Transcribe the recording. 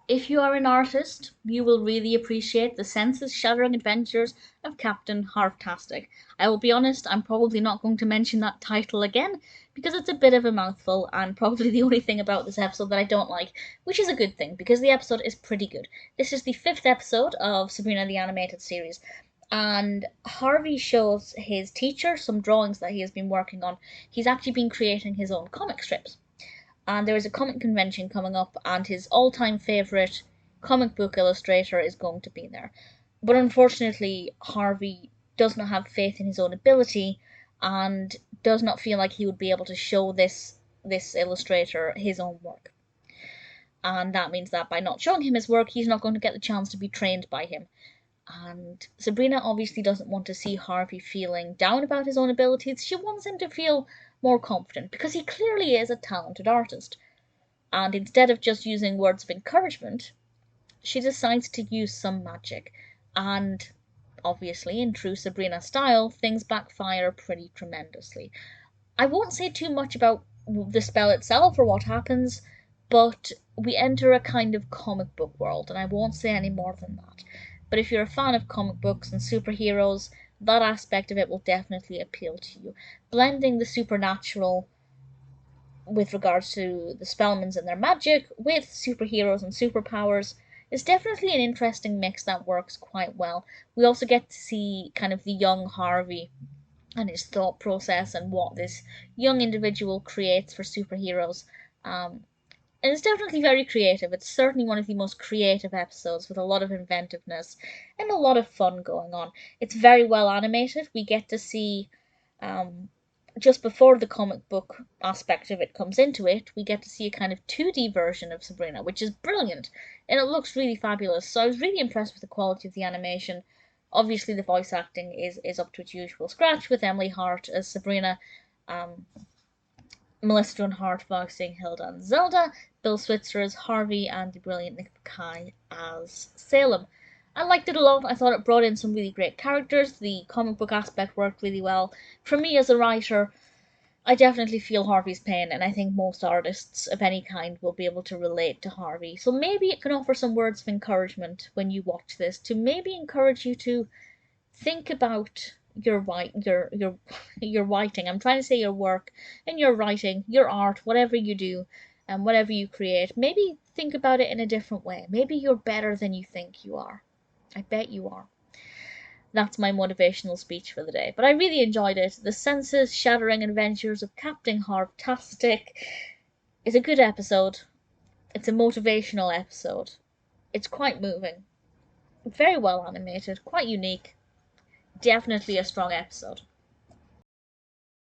If you are an artist, you will really appreciate the senses-shattering adventures of Captain Harvtastic. I will be honest, I'm probably not going to mention that title again, because it's a bit of a mouthful, and probably the only thing about this episode that I don't like, which is a good thing, because the episode is pretty good. This is the 5th episode of Sabrina the Animated Series, and Harvey shows his teacher some drawings that he has been working on. He's actually been creating his own comic strips. And there is a comic convention coming up, and his all-time favourite comic book illustrator is going to be there. But unfortunately, Harvey does not have faith in his own ability, and does not feel like he would be able to show this illustrator his own work. And that means that by not showing him his work, he's not going to get the chance to be trained by him. And Sabrina obviously doesn't want to see Harvey feeling down about his own abilities. She wants him to feel more confident, because he clearly is a talented artist. And instead of just using words of encouragement, she decides to use some magic. And obviously, in true Sabrina style, things backfire pretty tremendously. I won't say too much about the spell itself or what happens, but we enter a kind of comic book world, and I won't say any more than that. But if you're a fan of comic books and superheroes, that aspect of it will definitely appeal to you. Blending the supernatural with regards to the Spellmans and their magic with superheroes and superpowers is definitely an interesting mix that works quite well. We also get to see kind of the young Harvey and his thought process and what this young individual creates for superheroes. And it's definitely very creative. It's certainly one of the most creative episodes, with a lot of inventiveness and a lot of fun going on. It's very well animated. We get to see, just before the comic book aspect of it comes into it, we get to see a kind of 2D version of Sabrina, which is brilliant, and it looks really fabulous. So I was really impressed with the quality of the animation. Obviously, the voice acting is up to its usual scratch, with Emily Hart as Sabrina, Melissa Joan Hart voicing Hilda and Zelda, Bill Switzer as Harvey, and the brilliant Nick Bakay as Salem. I liked it a lot. I thought it brought in some really great characters. The comic book aspect worked really well. For me as a writer, I definitely feel Harvey's pain, and I think most artists of any kind will be able to relate to Harvey. So maybe it can offer some words of encouragement when you watch this, to maybe encourage you to think about your writing. I'm trying to say your work and your writing, your art, whatever you do and whatever you create. Maybe think about it in a different way. Maybe you're better than you think you are. I bet you are. That's my motivational speech for the day. But I really enjoyed it. The senses-shattering adventures of Captain Harvtastic is a good episode. It's a motivational episode. It's quite moving. Very well animated. Quite unique. Definitely a strong episode.